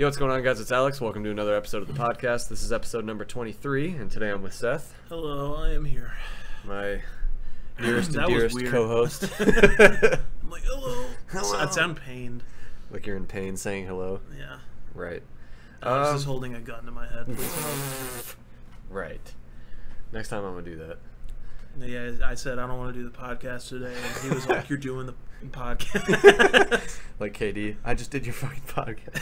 Yo, what's going on, guys? It's Alex. Welcome to another episode of the podcast. This is episode number 23, and today I'm with Seth. Hello, I am here. My nearest and dearest co-host. I'm like, hello. I sound pained. Like you're in pain saying hello? Yeah. Right. I was just holding a gun to my head. Please. Right. Next time I'm going to do that. Yeah, I said I don't want to do the podcast today, and he was like, you're doing the podcast. Like KD, I just did your fucking podcast.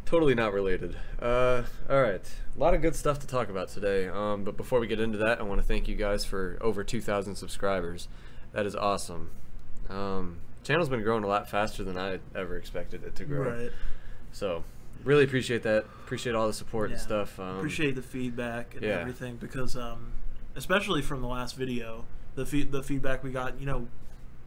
Totally not related. Alright. A lot of good stuff to talk about today. But before we get into that, I want to thank you guys for over 2,000 subscribers. That is awesome. Channel's been growing a lot faster than I ever expected it to grow. Right. So, really appreciate that. Appreciate all the support and stuff. Appreciate the feedback and yeah. everything, because especially from the last video, the feedback we got, you know,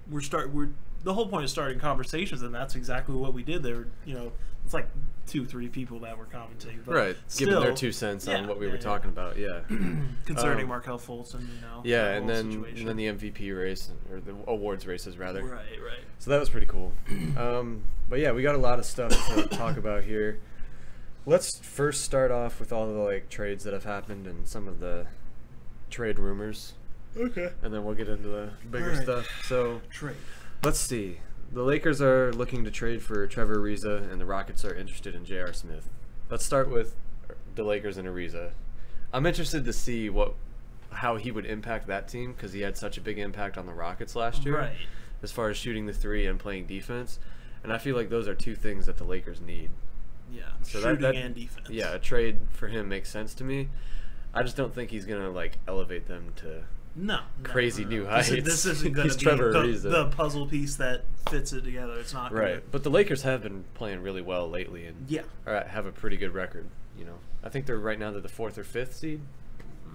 the whole point is starting conversations, and that's exactly what we did there. You know, it's like 2-3 people that were commenting, but right, still, giving their 2 cents on what we were talking about. Yeah. Concerning Markelle Fultz and, you know, yeah, and then the MVP race, or the awards races rather. Right. So that was pretty cool. But yeah, we got a lot of stuff to talk about here. Let's first start off with all the trades that have happened and some of the trade rumors. Okay. And then we'll get into the bigger stuff. So trade. Let's see. The Lakers are looking to trade for Trevor Ariza, and the Rockets are interested in J.R. Smith. Let's start with the Lakers and Ariza. I'm interested to see how he would impact that team, because he had such a big impact on the Rockets last year. Right. As far as shooting the three and playing defense. And I feel like those are 2 things that the Lakers need. Yeah, so shooting and defense. Yeah, a trade for him makes sense to me. I just don't think he's going to elevate them to crazy new heights. This isn't going to be the puzzle piece that fits it together. It's not right. But the Lakers have been playing really well lately, and have a pretty good record. You know, I think they're the 4th or 5th seed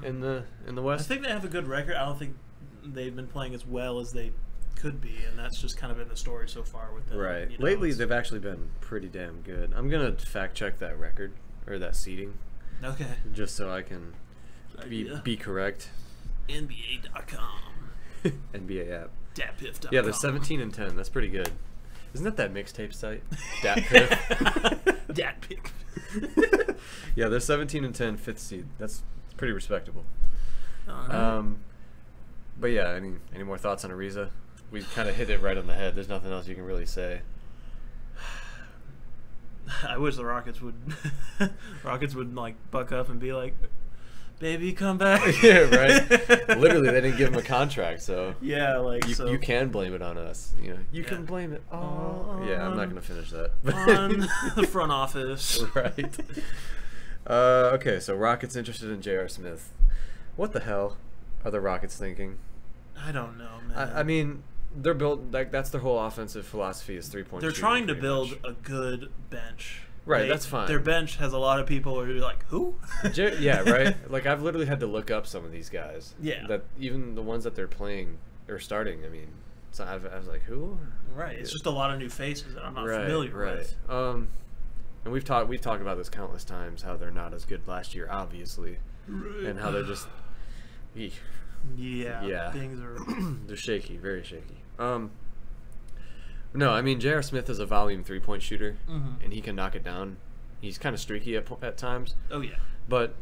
in the West. I think they have a good record. I don't think they've been playing as well as they could be, and that's just kind of been the story so far with them. Right. You know, lately, they've actually been pretty damn good. I'm gonna fact check that record or that seeding. Okay. Just so I can be correct. NBA.com. NBA app. DatPiff.com. Yeah, they're 17-10. That's pretty good. Isn't that mixtape site? DatPiff. DatPiff. Yeah, they're 17-10, 5th seed. That's pretty respectable. But yeah, any more thoughts on Ariza? We kind of hit it right on the head. There's nothing else you can really say. I wish the Rockets would buck up and be like, baby, come back. Yeah, right. Literally, they didn't give him a contract, so yeah, you can blame it on us. You know, you can blame it. Yeah, I'm not gonna finish that. On the front office. Right. Okay, so Rockets interested in J.R. Smith. What the hell are the Rockets thinking? I don't know, man. I mean, they're built that's their whole offensive philosophy is 3-point. They're trying to build a good bench. Right, that's fine. Their bench has a lot of people who are like, who? Yeah, right. I've literally had to look up some of these guys. Yeah. That even the ones that they're playing or starting. I mean, so I was like, who? Right. It's just a lot of new faces that I'm not familiar with. And we've talked about this countless times, how they're not as good last year, obviously, and how they're just. Yeah. Things are. They're shaky, very shaky. No, I mean, J.R. Smith is a volume 3-point shooter, and he can knock it down. He's kind of streaky at times. Oh, yeah. But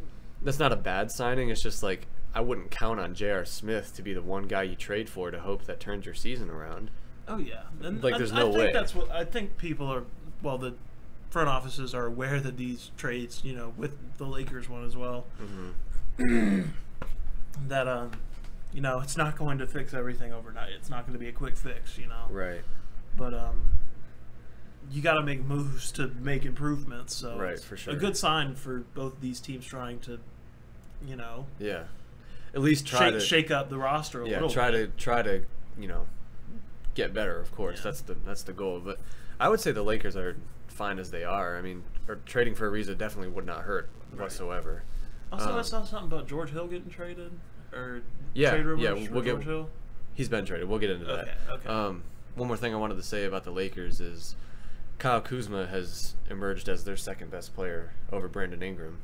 that's not a bad signing. It's just I wouldn't count on J.R. Smith to be the one guy you trade for to hope that turns your season around. Oh, yeah. And there's no way. That's what I think people are, the front offices are aware that these trades, you know, with the Lakers one as well, that, you know, it's not going to fix everything overnight. It's not going to be a quick fix, you know. Right. But you got to make moves to make improvements. So right, for sure. A good sign for both these teams trying to, you know. Yeah. At least shake up the roster a little bit. Try to, you know, get better. Of course, that's the goal. But I would say the Lakers are fine as they are. I mean, trading for Ariza definitely would not hurt whatsoever. Also, I saw something about George Hill getting traded. Or trade rumors for George Hill? He's been traded. We'll get into that. Okay. One more thing I wanted to say about the Lakers is Kyle Kuzma has emerged as their second best player over Brandon Ingram.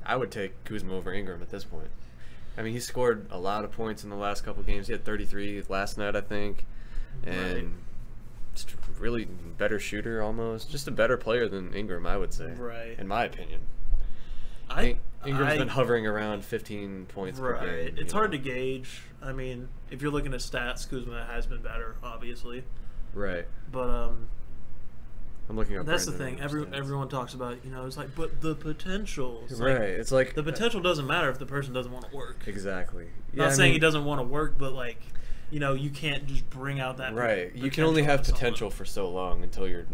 I would take Kuzma over Ingram at this point. I mean, he scored a lot of points in the last couple games. He had 33 last night, I think, and really better shooter almost. Just a better player than Ingram, I would say. Right. In my opinion. Ingram's been hovering around 15 points per game. It's hard to gauge. I mean, if you're looking at stats, Kuzma has been better, obviously. Right. But I'm looking up. That's the thing. Everyone talks about, it's like, but the potential. It's like the potential doesn't matter if the person doesn't want to work. Exactly. Not saying he doesn't want to work, but like, you can't just bring out that. Right. You can only have potential for so long until you're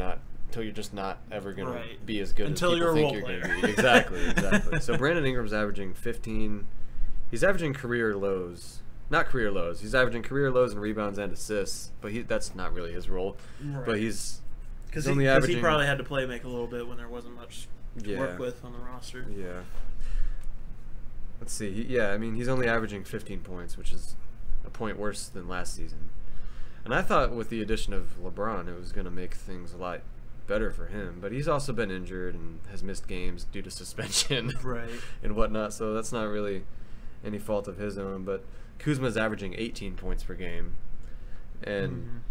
just not ever gonna be as good until as people think you're gonna be. Exactly. So Brandon Ingram's averaging 15. He's averaging career lows. Not career lows. He's averaging career lows in rebounds and assists, but that's not really his role. Right. But he's only averaging. He probably had to make a little bit when there wasn't much to work with on the roster. Yeah. Let's see. He's only averaging 15 points, which is a point worse than last season. And I thought with the addition of LeBron, it was going to make things a lot better for him. But he's also been injured and has missed games due to suspension and whatnot. So that's not really any fault of his own. But Kuzma's averaging 18 points per game and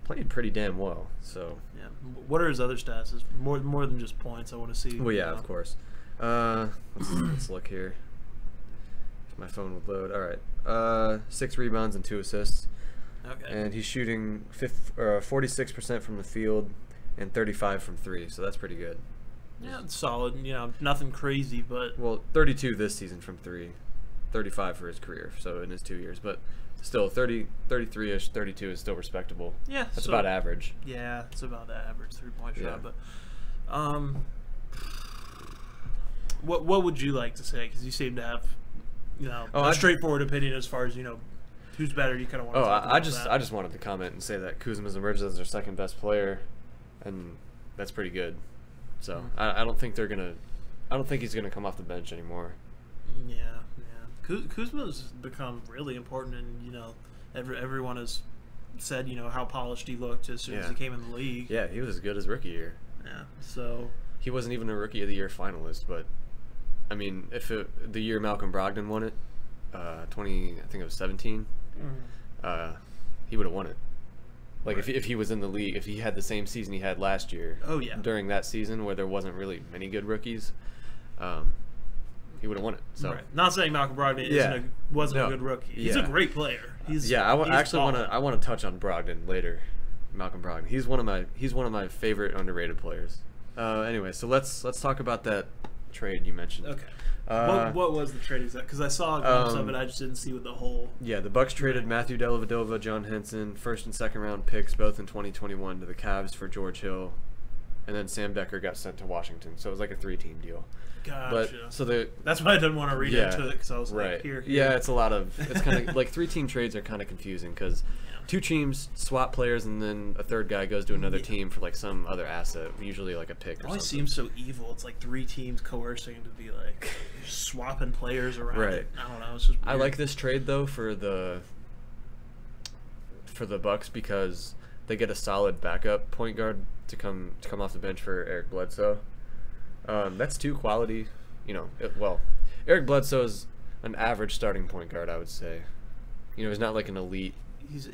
played pretty damn well. So yeah. What are his other stats? Is more than just points. I want to see. Well, yeah, of course. Let's look here. If my phone would load. All right. 6 rebounds and 2 assists. Okay. And he's shooting 46% from the field and 35 from 3. So that's pretty good. Yeah, it's solid. Nothing crazy, but 32 this season from 3. 35 for his career, so in his 2 years, but still 33-ish, 32 is still respectable. Yeah, that's about average. Yeah, it's about the average 3-point shot. But what would you like to say? Because you seem to have a straightforward opinion as far as who's better. You kind of want to talk about that. I just wanted to comment and say that Kuzma's emerged as their second best player, and that's pretty good. So I don't think he's gonna come off the bench anymore. Yeah. Kuzma's become really important, and everyone has said how polished he looked as soon as he came in the league. Yeah, he was as good as rookie year. Yeah, so he wasn't even a rookie of the year finalist, but I mean, the year Malcolm Brogdon won it, I think it was 17, he would have won it. Like if he was in the league, if he had the same season he had last year. Oh yeah. During that season where there wasn't really many good rookies. He would have won it. So not saying Malcolm Brogdon wasn't a good rookie. He's a great player. I want to touch on Brogdon later. Malcolm Brogdon. He's one of my favorite underrated players. Anyway, so let's talk about that trade you mentioned. Okay. What was the trade exactly? Because I saw a glimpse of it, I just didn't see what the whole. Yeah, the Bucks traded Matthew Dellavedova, John Henson, first and second round picks both in 2021 to the Cavs for George Hill, and then Sam Decker got sent to Washington. So it was like a 3-team deal. Gotcha. But that's why I didn't want to read into it, because I was like, here. Yeah, it's kind of like 3-team trades are kind of confusing because 2 teams swap players and then a third guy goes to another team for like some other asset, usually like a pick or something. It always seems so evil. It's like 3 teams coercing to be like swapping players around. Right. I don't know. It's just weird. I like this trade though for the Bucks because they get a solid backup point guard to come off the bench for Eric Bledsoe. That's 2 quality, Eric Bledsoe is an average starting point guard, I would say. He's not like an elite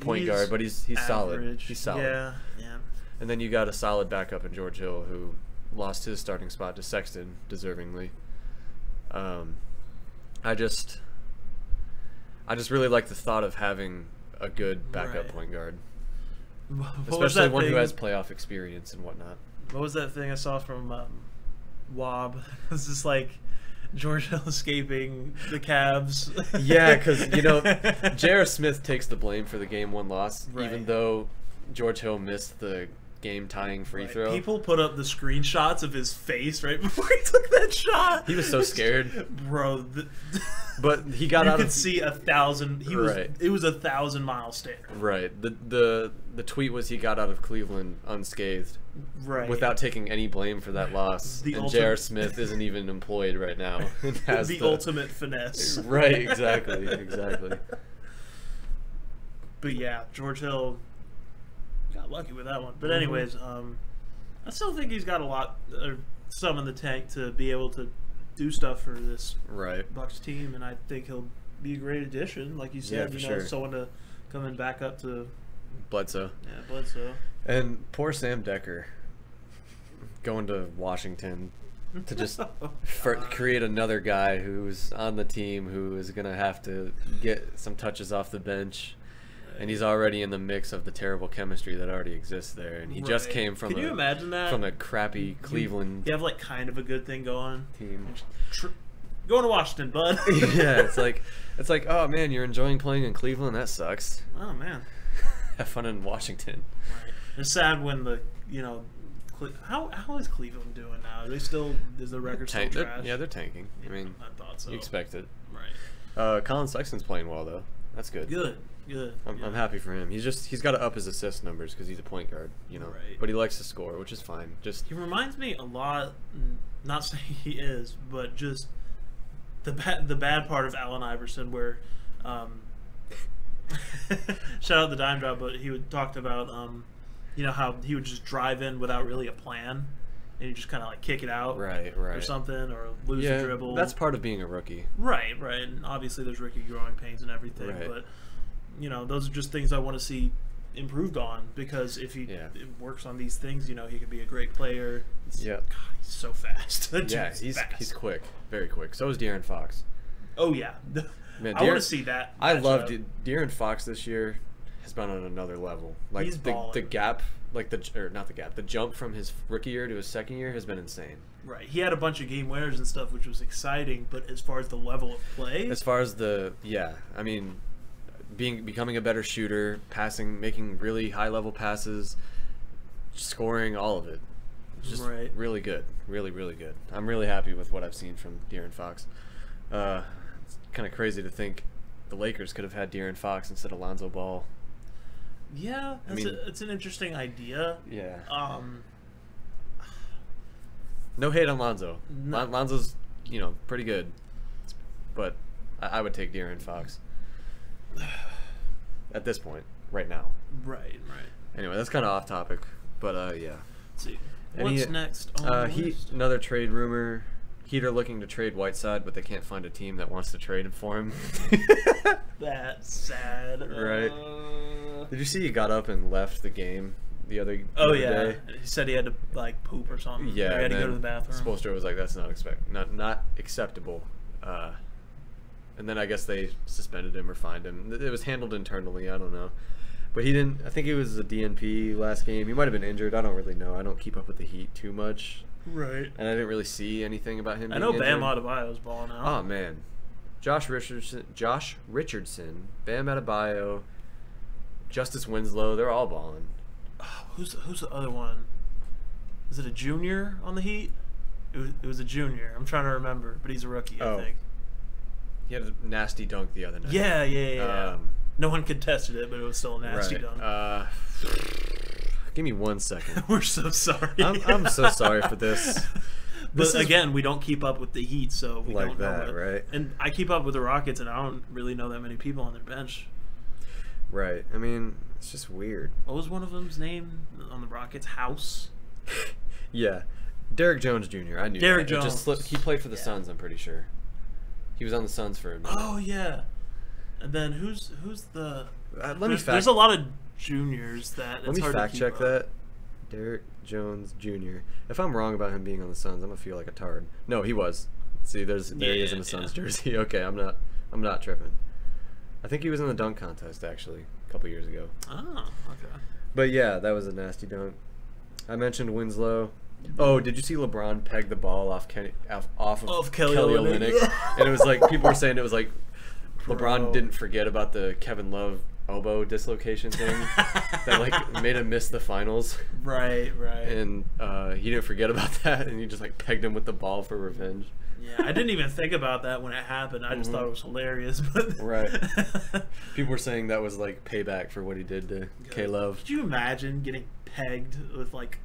point guard, but he's solid. He's solid. Yeah. And then you got a solid backup in George Hill, who lost his starting spot to Sexton, deservingly. I just really like the thought of having a good backup point guard, especially one who has playoff experience and whatnot. What was that thing I saw from Wob? It was just like George Hill escaping the Cavs. Yeah, because J.R. Smith takes the blame for the Game 1 loss, even though George Hill missed the game-tying free throw. People put up the screenshots of his face right before he took that shot. He was so scared, bro. But he got out of. You could see 1,000. It was 1,000-mile stare. Right. The tweet was he got out of Cleveland unscathed, without taking any blame for that loss. And J.R. Smith isn't even employed right now. Has the ultimate finesse. Right. Exactly. But yeah, George Hill got lucky with that one. But anyways, I still think he's got some in the tank to be able to do stuff for this Bucks team, and I think he'll be a great addition, like you said. Someone to come and back up to Bledsoe. Yeah, Bledsoe. And poor Sam Decker going to Washington to just create another guy who's on the team who is going to have to get some touches off the bench. And he's already in the mix of the terrible chemistry that already exists there. And he just came from Can you imagine that? From a crappy Cleveland You have like kind of a good thing going. team. Going to Washington, bud. Yeah, it's like, oh man, you're enjoying playing in Cleveland? That sucks. Oh man. Have fun in Washington. Right. It's sad when the, you know, how is Cleveland doing now? Are they still, is the record still trash? Yeah, they're tanking. Yeah, I mean, I thought so. you expect it. Right. Colin Sexton's playing well though. That's good. Good. I'm happy for him. He's got to up his assist numbers because he's a point guard, you know. Right. But he likes to score, which is fine. He reminds me a lot. Not saying he is, but just the bad part of Allen Iverson, where shout out the dime drop, but he would talked about you know how he would just drive in without really a plan, and you just kind of like kick it out, right, or something, or lose a dribble. That's part of being a rookie. Right, and obviously there's rookie growing pains and everything, but you know, those are just things I want to see improved on, because if he works on these things, you know, he could be a great player. God, he's so fast. Yeah, he's quick, very quick. So is De'Aaron Fox. Oh yeah, man, I want to see that. I loved it. De'Aaron Fox this year has been on another level. Like he's the gap, like the jump from his rookie year to his second year has been insane. Right, he had a bunch of game winners and stuff, which was exciting. But as far as the level of play, as far as I mean, becoming a better shooter, passing, making really high level passes, scoring, all of it. Just really good. Really, really good. I'm really happy with what I've seen from De'Aaron Fox. It's kind of crazy to think the Lakers could have had De'Aaron Fox instead of Lonzo Ball. Yeah, it's an interesting idea. Yeah. No hate on Lonzo. No. Lonzo's, you know, pretty good. But I would take De'Aaron Fox. At this point, right now. Right. Anyway, that's kind of off topic, but yeah. Let's see. What's next on the list? Another trade rumor. Heat are looking to trade Whiteside, but they can't find a team that wants to trade him for him. That's sad. Right. Did you see he got up and left the game the other day? He said he had to like poop or something. Yeah, or he had to go to the bathroom. Spoelstra was like, "That's not acceptable." And then I guess they suspended him or fined him. It was handled internally. I don't know. But he didn't. I think he was a DNP last game. He might have been injured. I don't really know. I don't keep up with the Heat too much. Right. And I didn't really see anything about him. I know Bam Adebayo's balling out. Oh man, Josh Richardson, Bam Adebayo, Justice Winslow—they're all balling. Oh, who's the other one? Is it a junior on the Heat? It was a junior. I'm trying to remember, but he's a rookie, I think. He had a nasty dunk the other night. Yeah. No one contested it, but it was still a nasty dunk. Give me 1 second. We're so sorry. I'm so sorry for this. But again, we don't keep up with the Heat, so we don't know that, right? And I keep up with the Rockets, and I don't really know that many people on their bench. Right. I mean, it's just weird. What was one of them's name on the Rockets? House? Yeah. Derrick Jones Jr. I knew Derrick that. Jones. It just slipped. He played for the Suns, I'm pretty sure. He was on the Suns for a minute. Oh, yeah. And then who's the... There's a lot of juniors that Let me fact check that. Derrick Jones Jr. If I'm wrong about him being on the Suns, I'm gonna feel like a tard. No, he was. See, there he is in the Suns jersey. Okay, I'm not tripping. I think he was in the dunk contest actually a couple years ago. Oh, okay. But yeah, that was a nasty dunk. I mentioned Winslow. Oh, did you see LeBron peg the ball off Kelly Olynyk? And it was like people were saying it was like LeBron didn't forget about the Kevin Love elbow dislocation thing that like made him miss the finals. Right. And he didn't forget about that, and he just like pegged him with the ball for revenge. Yeah, I didn't even think about that when it happened. I just thought it was hilarious. But right. People were saying that was like payback for what he did to K-Love. Could you imagine getting pegged with like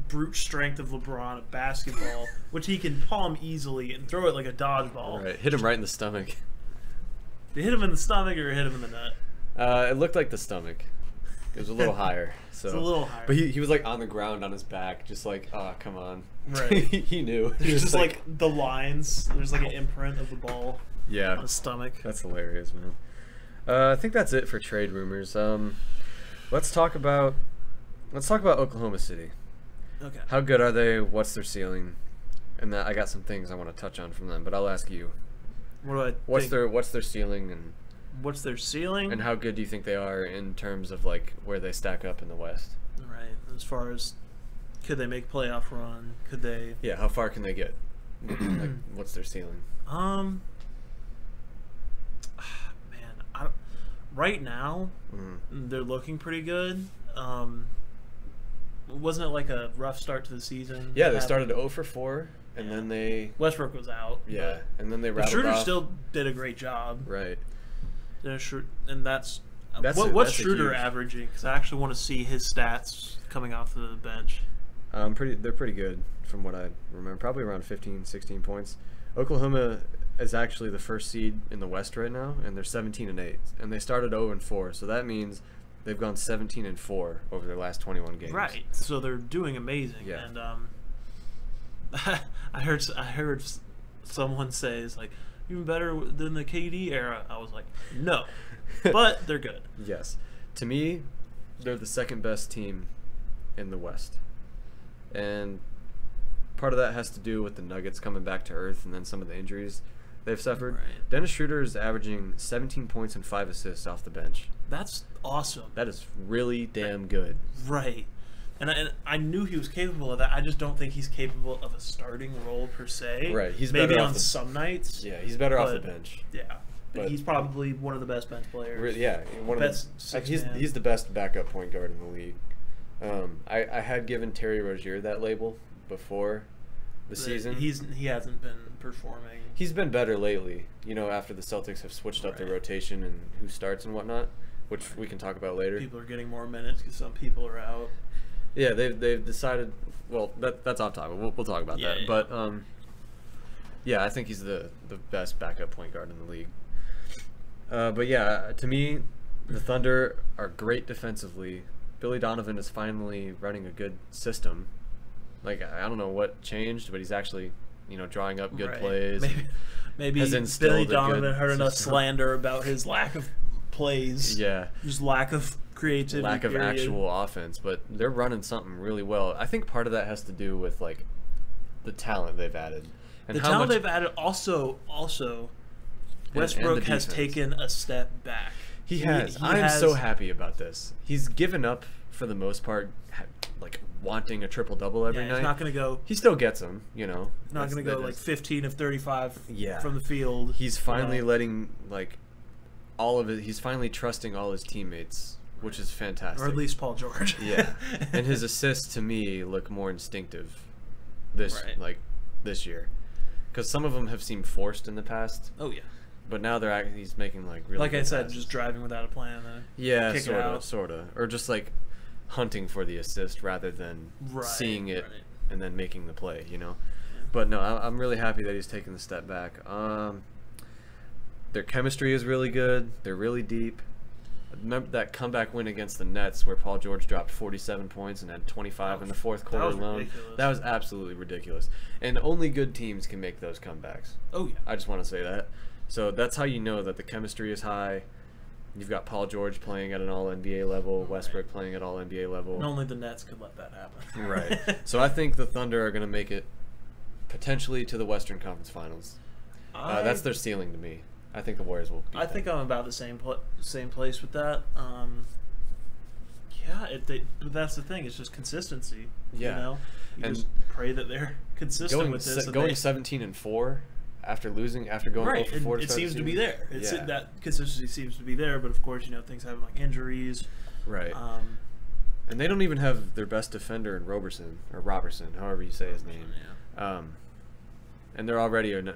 brute strength of LeBron, a basketball, which he can palm easily and throw it like a dodgeball? Right. Hit him right in the stomach. They hit him in the stomach or hit him in the nut? It looked like the stomach. It was a little higher. So. It's a little higher. But he was like on the ground on his back, just like, oh, come on. Right. He knew. There's just like the lines. There's like an imprint of the ball on his stomach. That's hilarious, man. I think that's it for trade rumors. Let's talk about Oklahoma City. Okay. How good are they? What's their ceiling? And I got some things I want to touch on from them, but I'll ask you. What do I What's think? their ceiling and What's their ceiling? how good do you think they are in terms of like where they stack up in the West? Right. As far as could they make playoff run? Could they? Yeah, how far can they get? Like, what's their ceiling? Man, right now they're looking pretty good. Wasn't it like a rough start to the season? Yeah, they started 0 for 4, and then they Westbrook was out. yeah, and then they But rattled Schroeder off. still did a great job. Right. And that's That's what's a Schroeder huge- averaging? Because I actually want to see his stats coming off the bench. They're pretty good from what I remember. Probably around 15, 16 points. Oklahoma is actually the first seed in the West right now, and they're 17-8, and they started 0 and 4. So that means they've gone 17 and 4 over their last 21 games. Right. So they're doing amazing. Yeah. And I heard someone say it's like even better than the KD era. I was like, no, but they're good. Yes. To me, they're the second best team in the West. And part of that has to do with the Nuggets coming back to earth and then some of the injuries they've suffered. Right. Dennis Schroeder is averaging 17 points and 5 assists off the bench. That's awesome. That is really damn good. Right. And I knew he was capable of that. I just don't think he's capable of a starting role per se. Right. He's maybe better on off the- some nights. Yeah, he's better off the But- bench. Yeah. But- But he's probably one of the best bench players. Yeah, one Best of the, six he's man. he's the best backup point guard in the league. I had given Terry Rozier that label before the season. He hasn't been performing. He's been better lately, after the Celtics have switched up their Right. rotation and who starts and whatnot, which we can talk about later. People are getting more minutes because some people are out. Yeah, they've decided. Well, that's off topic. We'll talk about Yeah, that. yeah. But yeah, I think he's the best backup point guard in the league. But yeah, to me, the Thunder are great defensively. Billy Donovan is finally running a good system. Like, I don't know what changed, but he's actually, drawing up good Right. plays. Maybe has instilled Billy a good Donovan heard enough system. slander about his lack of plays. Yeah. Just lack of creativity. Lack of period. actual offense, but they're running something really well. I think part of that has to do with like the talent they've added. And The how talent much, they've added also and Westbrook the has defense. taken a step back. He has. I'm so happy about this. He's given up for the most part, like wanting a triple double every Yeah, night. he's not going to go. He still gets them, Not going to go like 15 of 35 Yeah. from the field. He's finally you know. letting like all of it. He's finally trusting all his teammates, which is fantastic. Or at least Paul George. Yeah, and his assists to me look more instinctive this Right. this year, because some of them have seemed forced in the past, Oh, yeah. but now he's making like really. Like I good said, passes. just driving without a plan. yeah, kick it out. sort of, or just like hunting for the assist rather than Right, seeing it right. and then making the play. But no, I'm really happy that he's taking the step back. Their chemistry is really good. They're really deep. Remember that comeback win against the Nets where Paul George dropped 47 points and had 25 in the fourth quarter was alone? ridiculous. That was absolutely ridiculous. And only good teams can make those comebacks. Oh, yeah. I just want to say that. So that's how you know that the chemistry is high. You've got Paul George playing at an All-NBA level, Westbrook playing at All-NBA level. And only the Nets could let that happen. Right. So I think the Thunder are going to make it potentially to the Western Conference Finals. That's their ceiling to me. I think the Warriors will beat I think them. I'm about the same place with that. But that's the thing. It's just consistency. Yeah. You And just pray that they're consistent going with this. and going they- 17-4 after going right. 0 for 4 And to it start seems the to be season. there. It's Yeah. that consistency seems to be there. But of course, things happen like injuries. Right. Um, And they don't even have their best defender in Roberson, however you say his name. Yeah. And they're already an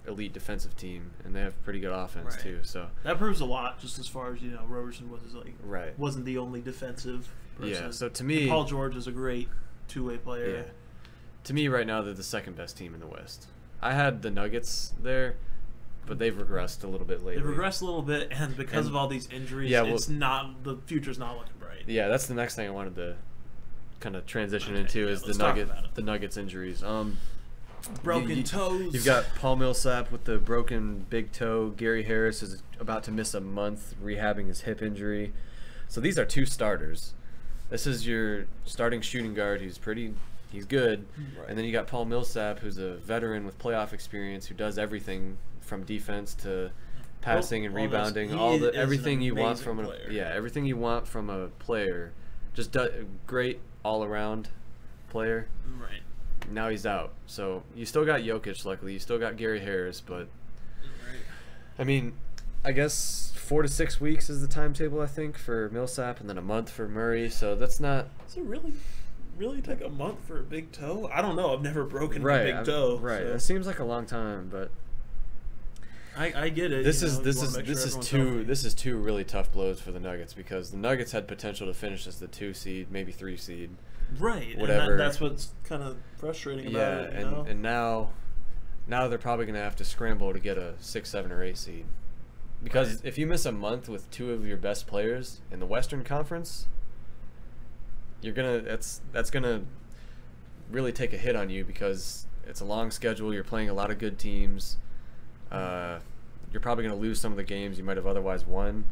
elite defensive team, and they have pretty good offense Right. too. So That proves a lot, just as far as Roberson Right. wasn't the only defensive person. Yeah, so to And me, Paul George is a great two-way player. yeah, to me right now they're the second best team in the West. I had the Nuggets there, but they've regressed a little bit lately. They regressed a little bit, and because And- of all these injuries, Yeah, well- the future's not looking bright. Yeah, that's the next thing I wanted to kind of transition Okay, into yeah, is let's talk about it. the Nuggets injuries. Broken toes. You've got Paul Millsap with the broken big toe. Gary Harris is about to miss a month rehabbing his hip injury. So these are two starters. This is your starting shooting guard who's he's good. Right. And then you got Paul Millsap, who's a veteran with playoff experience who does everything from defense to passing and rebounding, everything you want from everything you want from a player. Just great all-around player. Right. Now he's out. So you still got Jokic, luckily. You still got Gary Harris, but I mean, I guess 4 to 6 weeks is the timetable, I think, for Millsap, and then a month for Murray. So that's not. Does it really take a month for a big toe? I don't know. I've never broken a big toe. Right. So. It seems like a long time, but I get it. This is two really tough blows for the Nuggets, because the Nuggets had potential to finish as the 2 seed, maybe 3 seed. Right. Whatever. And that's what's kind of frustrating about it. And now they're probably going to have to scramble to get a 6, 7, or 8 seed. Because if you miss a month with 2 of your best players in the Western Conference, that's gonna really take a hit on you, because it's a long schedule. You're playing a lot of good teams. You're probably going to lose some of the games you might have otherwise won.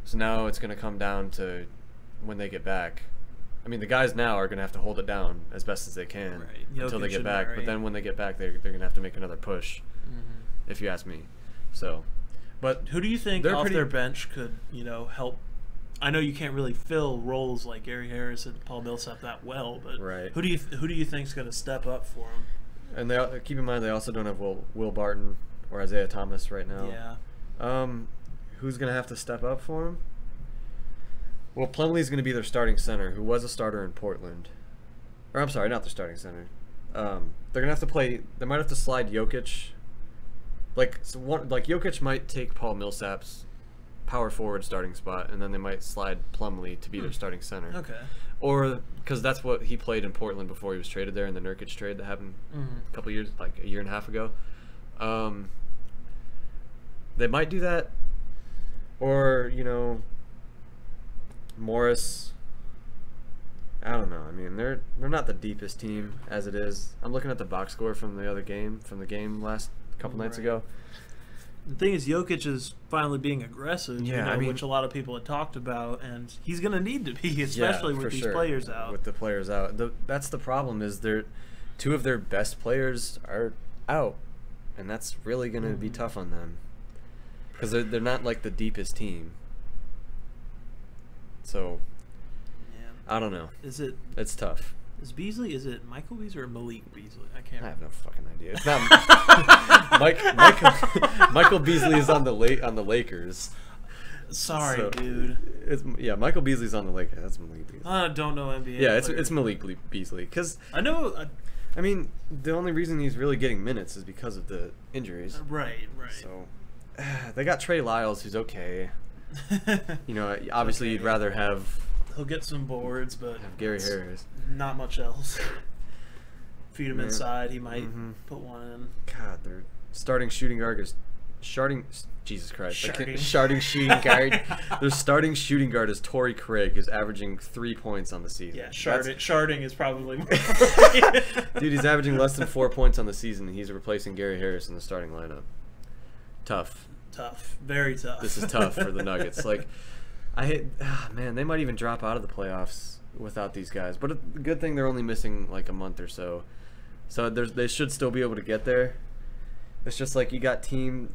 So now it's going to come down to when they get back. I mean, the guys now are going to have to hold it down as best as they can until they get back. But then when they get back, they're going to have to make another push, if you ask me. So, but who do you think off their bench could, help? I know you can't really fill roles like Gary Harris and Paul Millsap that well, but who do you think's going to step up for them? And keep in mind they also don't have Will Barton or Isaiah Thomas right now. Yeah. Who's going to have to step up for him? Well, Plumlee's going to be their starting center, who was a starter in Portland. Or I'm sorry, not their starting center. They're going to have to play. They might have to slide Jokic. Like Jokic might take Paul Millsap's power forward starting spot, and then they might slide Plumlee to be their starting center. Okay. Or because that's what he played in Portland before he was traded there in the Nurkic trade that happened a couple years, like a year and a half ago. They might do that, or Morris. I don't know. I mean, they're not the deepest team as it is. I'm looking at the box score from the game last couple nights ago. The thing is, Jokic is finally being aggressive, which a lot of people had talked about, and he's going to need to be, especially with these players out. With the players out, that's the problem. Is 2 of their best players are out, and that's really going to be tough on them, because they're not like the deepest team. So, I don't know. It's tough. Is it Michael Beasley or Malik Beasley? I can't remember. I have no fucking idea. It's not Michael Beasley is on the Lakers. Sorry, dude. Michael Beasley's on the Lakers. That's Malik Beasley. I don't know NBA. Yeah, it's Malik Beasley, because I know. I mean, the only reason he's really getting minutes is because of the injuries. Right. So they got Trey Lyles, who's okay. Obviously you'd rather have. He'll get some boards, but have Gary Harris. Not much else. Feed him inside. He might put one in. God, their starting shooting guard is Jesus Christ. Starting shooting guard. Their starting shooting guard is Torrey Craig, who's averaging 3 points on the season. Yeah, sharding is probably more. Dude, he's averaging less than 4 points on the season. He's replacing Gary Harris in the starting lineup. Tough. Very tough. This is tough for the Nuggets. Man, they might even drop out of the playoffs without these guys. But a good thing they're only missing like a month or so. So they should still be able to get there. It's just like you got teams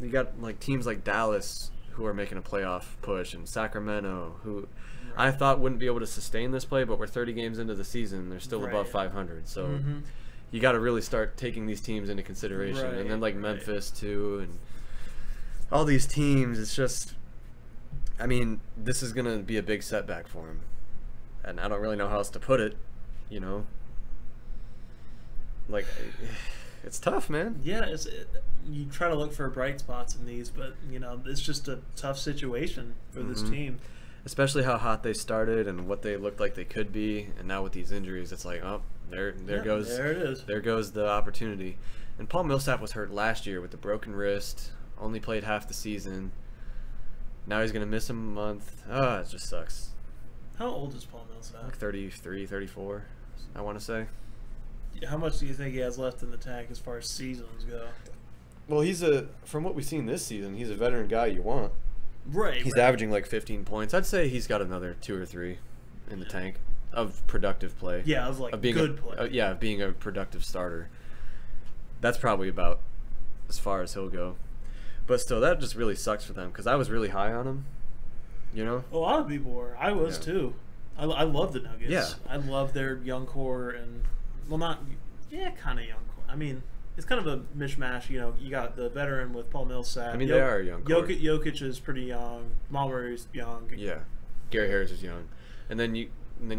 like Dallas who are making a playoff push, and Sacramento who I thought wouldn't be able to sustain this play, but we're 30 games into the season, they're still above 500. So you got to really start taking these teams into consideration, and then Memphis too, and all these teams. It's just, I mean, this is gonna be a big setback for him, and I don't really know how else to put it. It's tough, man. Yeah, you try to look for bright spots in these, but it's just a tough situation for this team. Especially how hot they started and what they looked like they could be, and now with these injuries, it's like, oh, there goes the opportunity. And Paul Millsap was hurt last year with the broken wrist, only played half the season. Now he's gonna miss a month. It just sucks. How old is Paul Millsap? Like 33, 34, I want to say. How much do you think he has left in the tank as far as seasons go? Well, from what we've seen this season, he's a veteran guy you want. Right. He's averaging like 15 points. I'd say he's got another 2 or 3 in the tank of productive play. Yeah, of like being good play. Yeah, of being a productive starter. That's probably about as far as he'll go. But still, that just really sucks for them because I was really high on him. You know? A lot of people were. I was too. I love the Nuggets. Yeah. I love their young core and, well, not, yeah, kind of young core. I mean, it's kind of a mishmash. You know, you got the veteran with Paul Millsap. I mean, they are a young core. Jokic is pretty young. Murray's young. Yeah. Gary Harris is young. And then you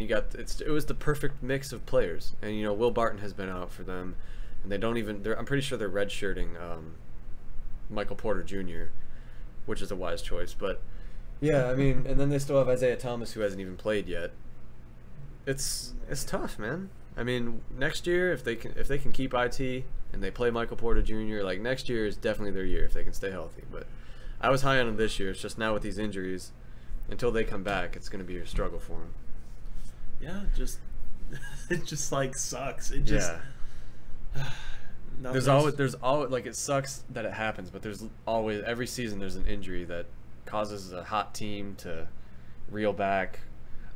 got, it was the perfect mix of players. And, you know, Will Barton has been out for them. And they don't even, I'm pretty sure they're redshirting Michael Porter Jr., which is a wise choice. But, yeah, I mean, and then they still have Isaiah Thomas, who hasn't even played yet. It's tough, man. I mean, next year, if they can keep IT and they play Michael Porter Jr., like, next year is definitely their year if they can stay healthy. But I was high on them this year. It's just now with these injuries, until they come back, it's going to be a struggle for them. Yeah, it just like sucks. It just there's always like, it sucks that it happens, but there's always, every season there's an injury that causes a hot team to reel back,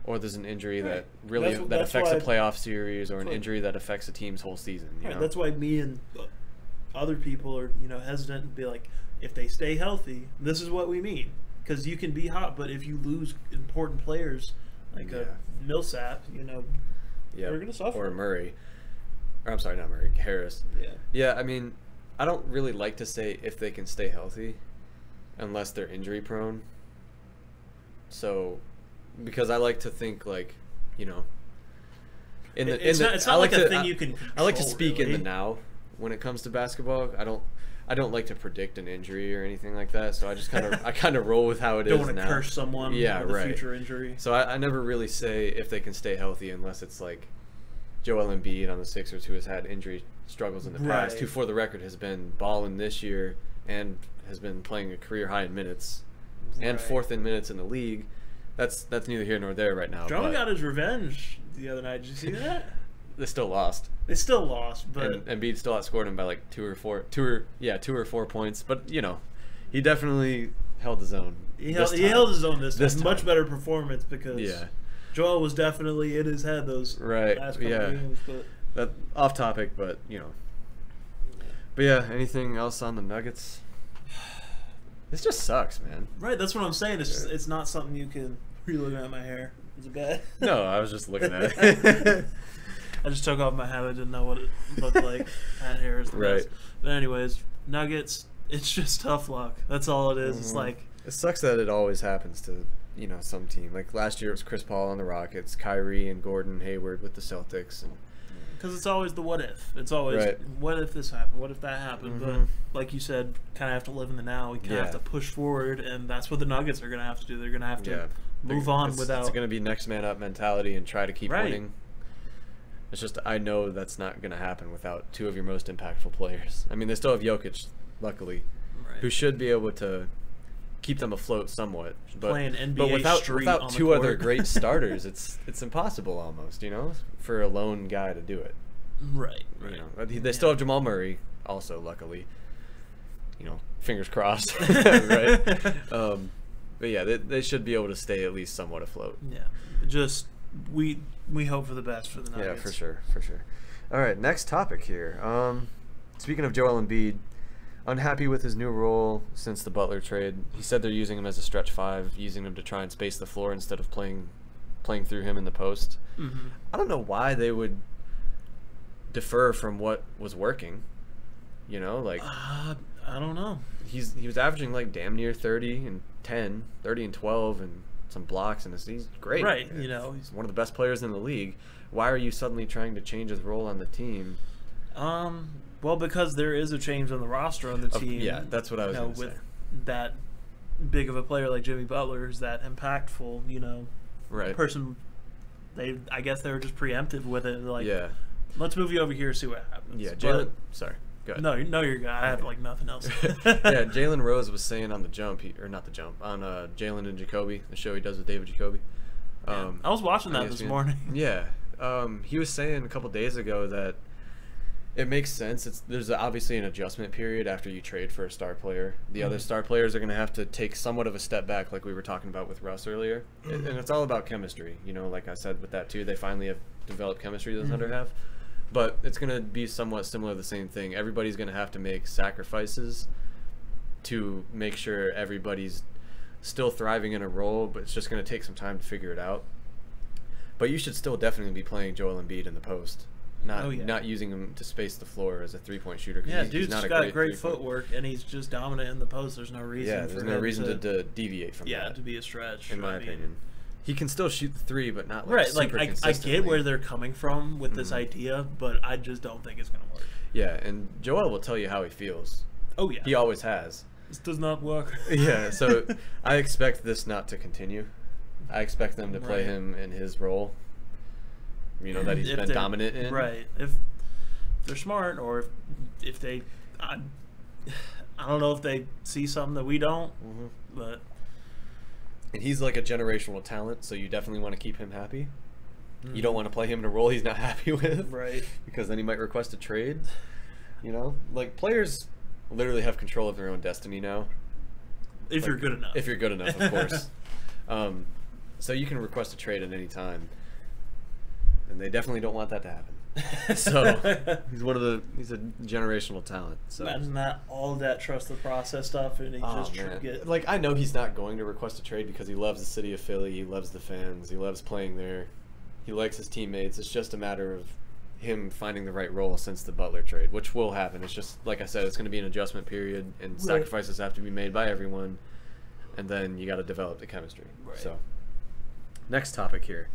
or there's an injury that really that affects a playoff series, or an injury that affects a team's whole season. You know? That's why me and other people are, you know, hesitant to be like, if they stay healthy, this is what we mean. Because you can be hot, but if you lose important players like a Millsap, you know, they're going to suffer. Or Murray. Or I'm sorry, not Murray, Harris. Yeah. Yeah, I mean, I don't really like to say if they can stay healthy unless they're injury prone. So, because I like to think, like, you know, it's not like a thing you can control, I like to speak really. in the now when it comes to basketball. I don't like to predict an injury or anything like that, so I just kind of roll with how it is now. Don't want to curse someone with a future injury. So I never really say if they can stay healthy unless it's like Joel Embiid on the Sixers, who has had injury struggles in the past, who, for the record, has been balling this year and has been playing a career high in minutes and fourth in minutes in the league. That's neither here nor there right now. Drummond got his revenge the other night. Did you see that? They still lost. They still lost, but and Embiid still outscored him by like 2 or 4 points. But you know, he definitely held his own. He held his own this time. Much better performance because Joel was definitely in his head those last couple games. But that off topic, but you know. But yeah, anything else on the Nuggets? This just sucks, man. Right, that's what I'm saying. It's not something you can. Are you looking at my hair? Is it bad? No, I was just looking at it. I just took off my hat. I didn't know what it looked like. Hat hair is the best. But anyways, Nuggets, it's just tough luck. That's all it is. It's like, it sucks that it always happens to, you know, some team. Like last year it was Chris Paul on the Rockets, Kyrie and Gordon Hayward with the Celtics. Because it's always the what if. It's always what if this happened, what if that happened. But like you said, kind of have to live in the now. We kind of have to push forward, and that's what the Nuggets are going to have to do. They're going to have to move on without. It's going to be next man up mentality and try to keep winning. It's just, I know that's not going to happen without 2 of your most impactful players. I mean, they still have Jokic, luckily, who should be able to keep them afloat somewhat. But, play an NBA without 2 other great starters, it's impossible almost, you know, for a lone guy to do it. Right. You know, they still have Jamal Murray, also, luckily. You know, fingers crossed, right? But yeah, they should be able to stay at least somewhat afloat. Yeah, just we hope for the best for the Nuggets. Yeah, for sure. All right, next topic here. Speaking of Joel Embiid, unhappy with his new role since the Butler trade. He said they're using him as a stretch 5, using him to try and space the floor instead of playing through him in the post. I don't know why they would defer from what was working. You know, like I don't know. He was averaging like damn near 30 and 10, 30 and 12, and some blocks, and he's great. Right, you know, he's one of the best players in the league. Why are you suddenly trying to change his role on the team? Well, because there is a change on the roster on the team. Yeah, that's what I was going to say. With that big of a player like Jimmy Butler is that impactful, you know, person. I guess they were just preemptive with it. Like, let's move you over here and see what happens. Yeah, Jalen. Sorry. Go ahead. No, you're good. I have like nothing else. Yeah, Jalen Rose was saying on the jump, on Jalen and Jacoby, the show he does with David Jacoby. I was watching that this morning. Yeah, he was saying a couple days ago that It makes sense. There's obviously an adjustment period after you trade for a star player. The other star players are going to have to take somewhat of a step back, like we were talking about with Russ earlier. And it's all about chemistry. You know, like I said with that too, they finally have developed chemistry the Thunder have. But it's going to be somewhat similar to the same thing. Everybody's going to have to make sacrifices to make sure everybody's still thriving in a role, but it's just going to take some time to figure it out. But you should still definitely be playing Joel Embiid in the post. Not using him to space the floor as a three-point shooter. Yeah, he's dude's not got great footwork, and he's just dominant in the post. There's no reason. Yeah, there's no reason to deviate from that. Yeah, to be a stretch. In my opinion, he can still shoot the three, but not like right. super Like I get where they're coming from with this idea, but I just don't think it's gonna work. Yeah, and Joel will tell you how he feels. Oh yeah, he always has. This does not work. Yeah, so I expect this not to continue. I expect them to play him in his role. You know, that he's been dominant in. Right. If they're smart, or if they, I don't know if they see something that we don't, but. And he's like a generational talent, so you definitely want to keep him happy. You don't want to play him in a role he's not happy with. Right. Because then he might request a trade. You know? Like, players literally have control of their own destiny now. If you're good enough. If you're good enough, of course. So you can request a trade at any time. And they definitely don't want that to happen. So he's a generational talent. So imagine that, all of that trust the process stuff, and he just get like, I know he's not going to request a trade because he loves the city of Philly, he loves the fans, he loves playing there, he likes his teammates. It's just a matter of him finding the right role since the Butler trade, which will happen. It's just, like I said, it's going to be an adjustment period, and sacrifices have to be made by everyone, and then you got to develop the chemistry. So next topic here.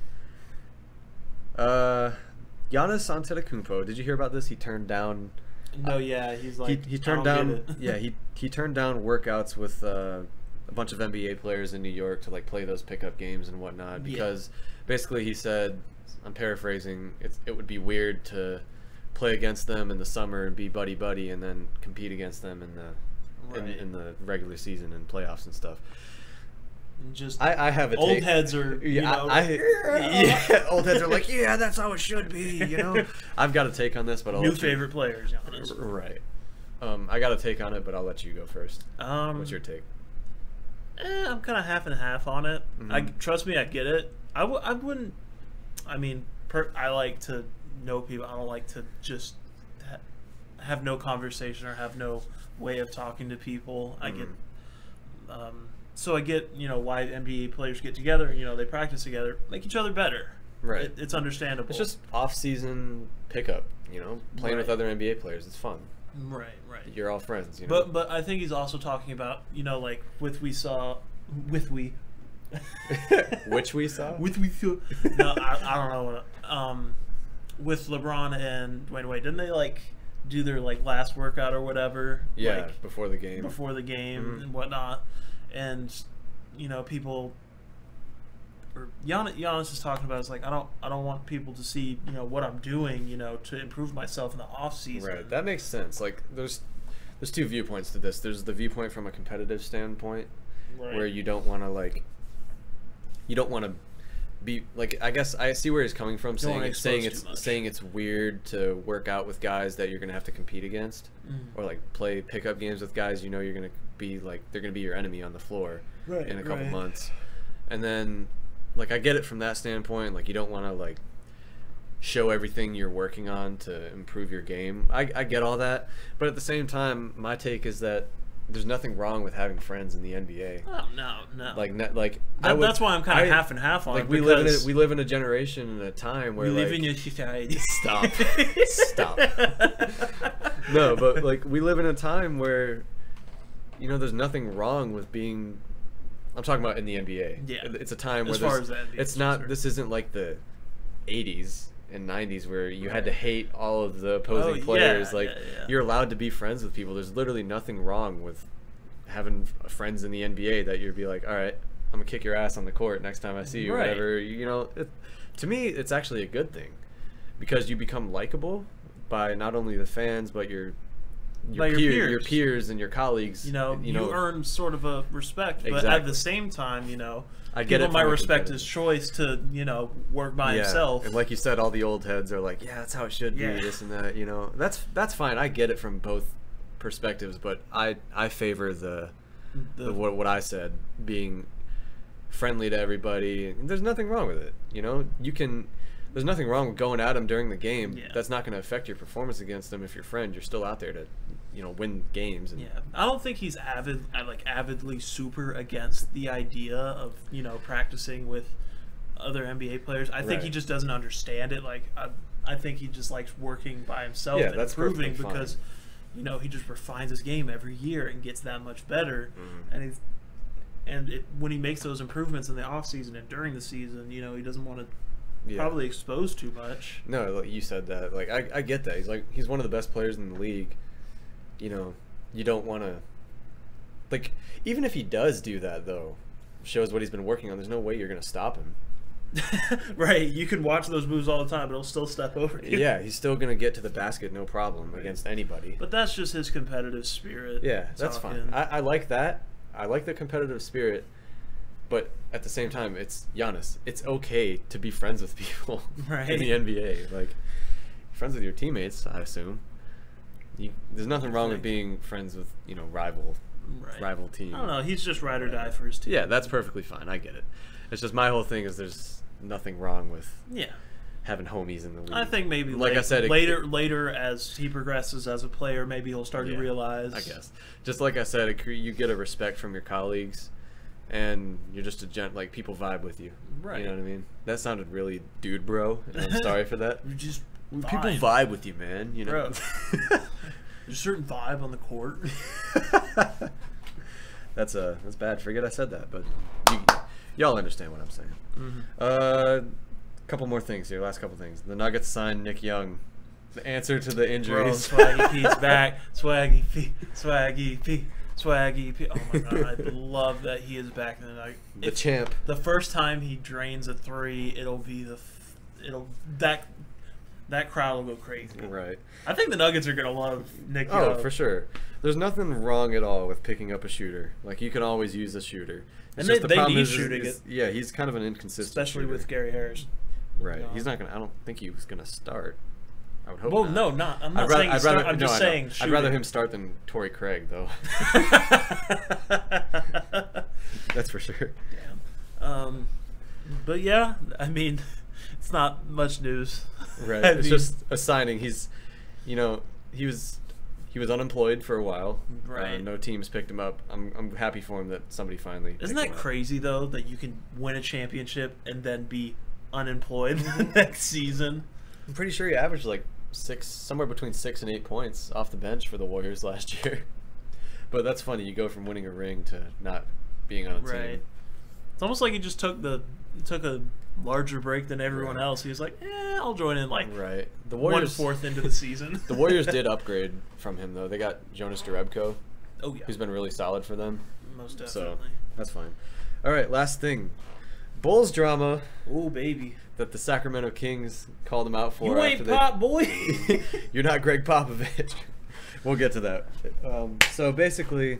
Giannis Antetokounmpo. Did you hear about this? He turned down. No, yeah, he's like he turned down. Yeah, he turned down workouts with a bunch of NBA players in New York to like play those pickup games and whatnot because basically he said, I'm paraphrasing, it would be weird to play against them in the summer and be buddy buddy and then compete against them in the regular season and playoffs and stuff. Just I have a old heads are old heads are like, yeah, that's how it should be, you know. I've got a take on this, but I'll new favorite players, Giannis. Right. I got a take on it, but I'll let you go first. What's your take? I'm kind of half and half on it. Trust me, I get it. I wouldn't. I mean, I like to know people. I don't like to just have no conversation or have no way of talking to people. I get. So I get, you know, why NBA players get together. You know, they practice together, make each other better. Right. It's understandable. It's just off-season pickup. You know, playing with other NBA players. It's fun. Right. You're all friends. You know. But I think he's also talking about, you know, like which we saw. No, I don't know. With LeBron and Dwayne Wade, didn't they like do their like last workout or whatever? Yeah, like, before the game. And whatnot. And, you know, people, or Giannis is talking about, it's like, I don't want people to see, you know, what I'm doing, you know, to improve myself in the off season. Right. That makes sense. Like, there's two viewpoints to this. There's the viewpoint from a competitive standpoint, where you don't want to be like, I guess I see where he's coming from, saying it's weird to work out with guys that you're gonna have to compete against, or like play pickup games with guys you know you're gonna be like they're gonna be your enemy on the floor in a couple months. And then like I get it from that standpoint, like you don't want to like show everything you're working on to improve your game. I get all that, but at the same time my take is that there's nothing wrong with having friends in the NBA. Oh no. That's why I'm kind of half and half on it. We live in a generation and a time where we live in a society. Stop. No, but like we live in a time where, you know, there's nothing wrong with being. I'm talking about in the NBA. Yeah, it's a time where it's not. This isn't like the '80s and '90s where you had to hate all of the opposing players. You're allowed to be friends with people. There's literally nothing wrong with having friends in the NBA that you'd be like, all right, I'm gonna kick your ass on the court next time I see you. Whatever, you know. To me, it's actually a good thing because you become likable by not only the fans but your your peers and your colleagues. You earn sort of a respect, but Exactly. at the same time, I get people it might from a respect his choice to work by himself. And like you said, all the old heads are like, yeah, that's how it should be, this and that. That's fine. I get it from both perspectives, but I favor the what I said, being friendly to everybody. There's nothing wrong with it. There's nothing wrong with going at them during the game. Yeah. That's not going to affect your performance against them. If you're friend, you're still out there to win games. And I don't think he's avidly super against the idea of practicing with other NBA players. I think he just doesn't understand it. I think he just likes working by himself and that's improving perfectly because he just refines his game every year and gets that much better. And when he makes those improvements in the off season and during the season, he doesn't want to probably expose too much. No, you said that. I get that. He's one of the best players in the league. You don't want to, even if he does do that though, shows what he's been working on. There's no way you're going to stop him. Right, you can watch those moves all the time, but he'll still step over you. Yeah, he's still going to get to the basket, no problem, against anybody. But that's just his competitive spirit. Yeah, that's fine. I like that. I like the competitive spirit, but at the same time, it's Giannis. It's okay to be friends with people in the NBA. Friends with your teammates, I assume. There's nothing wrong with being friends with, rival team. I don't know. He's just ride or die for his team. Yeah, that's perfectly fine. I get it. It's just my whole thing is there's nothing wrong with having homies in the league. I think maybe I said, later as he progresses as a player, maybe he'll start to realize. I guess. Just like I said, you get a respect from your colleagues, and you're just people vibe with you. Right. You know what I mean? That sounded really dude bro, and I'm sorry for that. You just people vibe with you, man. Bro. There's a certain vibe on the court. That's bad. Forget I said that, but y'all understand what I'm saying. Mm-hmm. Couple more things here. Last couple things. The Nuggets signed Nick Young. The answer to the injuries. Bro, Swaggy P's back. Swaggy P. Swaggy P. Swaggy P. Oh my god, I love that he is back in the Nuggets. The champ. The first time he drains a three, that crowd will go crazy. Right. I think the Nuggets are gonna love Nick Young. Oh, for sure. There's nothing wrong at all with picking up a shooter. You can always use a shooter. And they need shooting it. Yeah, he's kind of an inconsistent especially shooter. with Gary Harris. Right. He's not gonna. I don't think he was gonna start. I would hope. Well, not. no, not. I'm not saying. I'm just saying. I'd rather him start than Torrey Craig, though. That's for sure. Damn. But yeah, I mean, it's not much news. Right. It's just a signing. He's, he was unemployed for a while. Right. No teams picked him up. I'm happy for him that somebody finally. Isn't that crazy though that you can win a championship and then be unemployed the next season? I'm pretty sure he averaged somewhere between 6 and 8 points off the bench for the Warriors last year. But that's funny. You go from winning a ring to not being on a team. It's almost like he just took a larger break than everyone else. He was like, I'll join in right. The Warriors 1/4 into the season. The Warriors did upgrade from him though. They got Jonas Jerebko. Oh yeah. Who's been really solid for them. Most definitely. So that's fine. All right, last thing. Bulls drama. Oh baby. That the Sacramento Kings called him out for. You ain't Pop boy. You're not Greg Popovich. We'll get to that. So basically,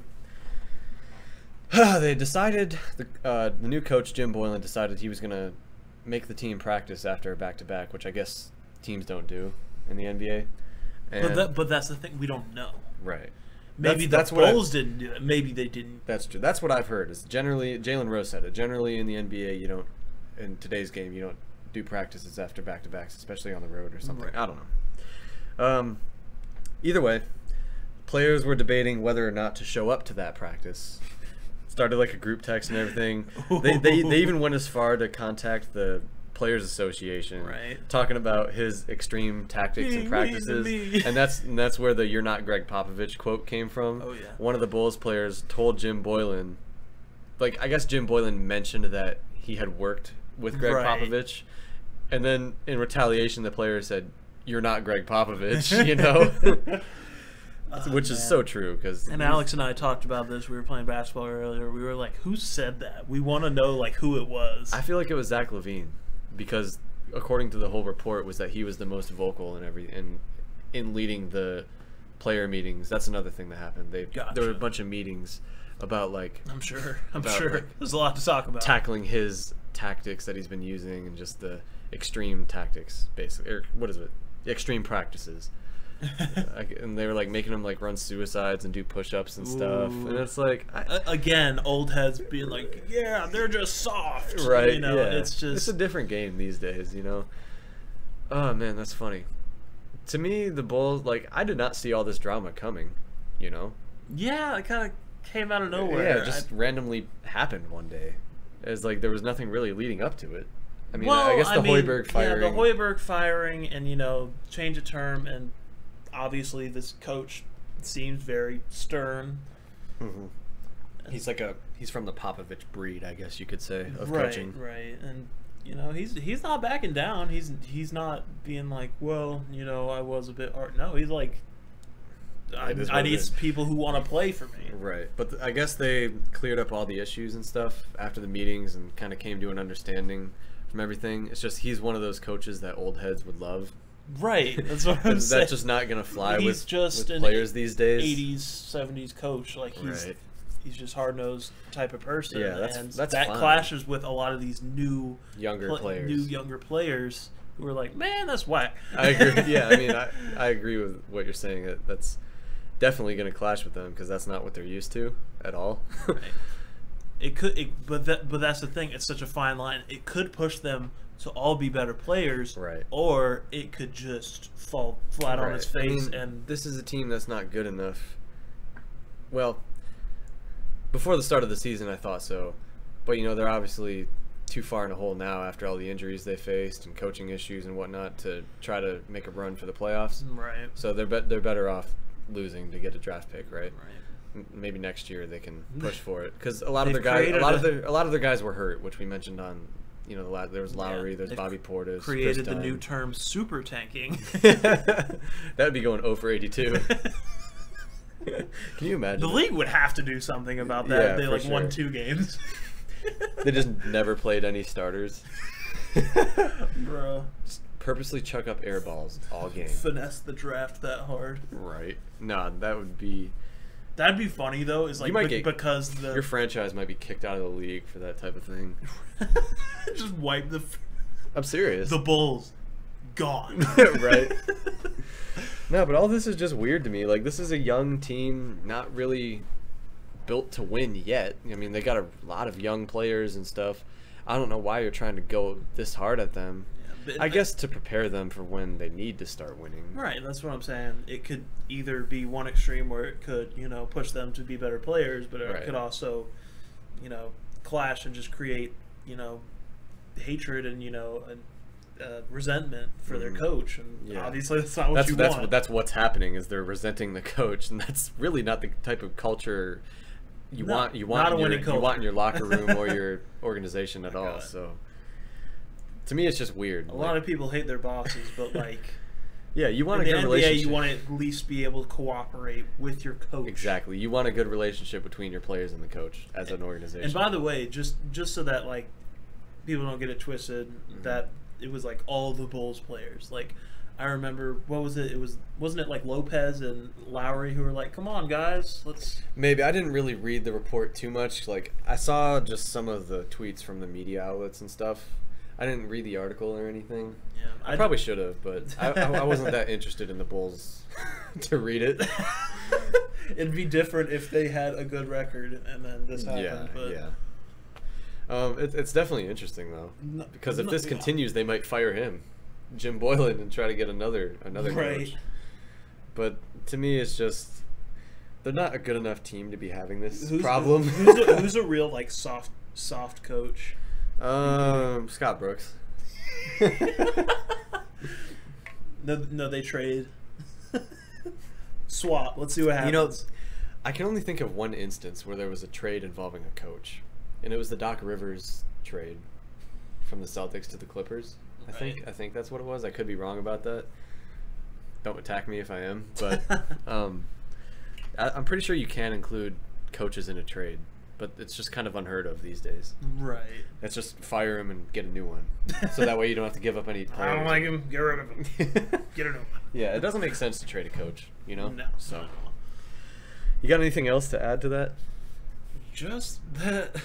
they decided the new coach Jim Boylan decided he was gonna make the team practice after a back-to-back, which I guess teams don't do in the NBA. And but that's the thing, we don't know. Right. Maybe the Bulls didn't do it. Maybe they didn't. That's true. That's what I've heard. Is generally Jalen Rose said it. Generally in the NBA, you don't. In today's game, you don't do practices after back-to-backs, especially on the road or something. Right. I don't know. Either way, players were debating whether or not to show up to that practice. Started a group text and everything. They even went as far to contact the Players Association, talking about his extreme tactics and practices, and that's where the "You're not Greg Popovich" quote came from. Oh yeah. One of the Bulls players told Jim Boylan, I guess Jim Boylan mentioned that he had worked with Greg Popovich, and then in retaliation, the player said, "You're not Greg Popovich," Which is so true. And Alex and I talked about this. We were playing basketball earlier. We were like, who said that? We want to know who it was. I feel like it was Zach LaVine, because according to the whole report was that he was the most vocal in leading the player meetings. That's another thing that happened. Gotcha. There were a bunch of meetings about like I'm sure like, there's a lot to talk about. tackling his tactics that he's been using and just the extreme tactics, basically. Or what is it? Extreme practices. And they were like making him like run suicides and do push-ups and stuff. Ooh. And it's like again, old heads being like, yeah, they're just soft, right? You know, yeah. it's just a different game these days, you know. Oh man, that's funny. To me, the Bulls, like, I did not see all this drama coming, you know. Yeah, it kind of came out of nowhere. Yeah, it just randomly happened one day. It's like there was nothing really leading up to it. I mean, well, I guess the Hoiberg firing. Yeah, the Hoiberg firing, and you know, change of term, and obviously this coach seems very stern. Mm-hmm. He's from the Popovich breed, I guess you could say, of right, coaching. Right, and you know, he's not backing down. He's not being like, well, you know, I was a bit hard. No, he's like, I need people who want to play for me. Right, but I guess they cleared up all the issues and stuff after the meetings and kind of came to an understanding from everything. It's just he's one of those coaches that old heads would love. Right, that's what I'm saying. That's just not gonna fly with He's players these days. 80s, 70s coach. Like he's just hard nosed type of person. Yeah, that's that fine. Clashes with a lot of these younger players who are like, man, that's whack. I agree. Yeah, I mean, I agree with what you're saying. That's definitely going to clash with them because that's not what they're used to at all. Right. But that's the thing. It's such a fine line. It could push them to all be better players, right? Or it could just fall flat on its face. And this is a team that's not good enough. Well, before the start of the season, I thought so, but you know they're obviously too far in a hole now after all the injuries they faced and coaching issues and whatnot to try to make a run for the playoffs. Right. So they're better off losing to get a draft pick, right? Right. Maybe next year they can push for it because a lot of their guys were hurt, which we mentioned on, you know, there was Lowry, there's Bobby Portis, created the new term super tanking. That would be going 0 for 82. Can you imagine? The league would have to do something about that. Yeah, they won 2 games. They just never played any starters. Bro. Just purposely chuck up air balls all game. Finesse the draft that hard. Right. Nah, that'd be funny though. Is like because your franchise might be kicked out of the league for that type of thing. Just wipe I'm serious. The Bulls gone. Right. No, but all this is just weird to me. Like, this is a young team, not really built to win yet. I mean, they got a lot of young players and stuff. I don't know why you're trying to go this hard at them. Yeah, I guess to prepare them for when they need to start winning. Right, that's what I'm saying. It could either be one extreme where it could, you know, push them to be better players, but it could also, you know, clash and just create, you know, hatred and, you know, resentment for their coach, and obviously that's not what you want. That's what's happening is they're resenting the coach, and that's really not the type of culture you want in your locker room or your organization at all. So to me, it's just weird. A lot of people hate their bosses, but like, yeah, you want a good relationship. You want to at least be able to cooperate with your coach. Exactly, you want a good relationship between your players and the coach as an organization. And by the way, just so that like people don't get it twisted, that it was like all the Bulls players. Like, I remember, what was it? Wasn't it like Lopez and Lowry who were like, "Come on, guys, let's." Maybe I didn't really read the report too much. Like, I saw just some of the tweets from the media outlets and stuff. I didn't read the article or anything. Yeah, I probably should have, but I wasn't that interested in the Bulls to read it. It'd be different if they had a good record and then this happened. It's definitely interesting though, because if this continues, they might fire him, Jim Boylan, and try to get another coach. But to me, it's just they're not a good enough team to be having this problem. Who's a real like soft coach? Scott Brooks. No, they trade. Swap. Let's see what happens. You know, I can only think of one instance where there was a trade involving a coach, and it was the Doc Rivers trade from the Celtics to the Clippers. I think that's what it was. I could be wrong about that. Don't attack me if I am, but I'm pretty sure you can include coaches in a trade. but it's just kind of unheard of these days. Right. Let's just fire him and get a new one, so that way you don't have to give up any players. I don't like him. Get rid of him. Get a new one. Yeah, it doesn't make sense to trade a coach, you know? No. So, you got anything else to add to that? Just that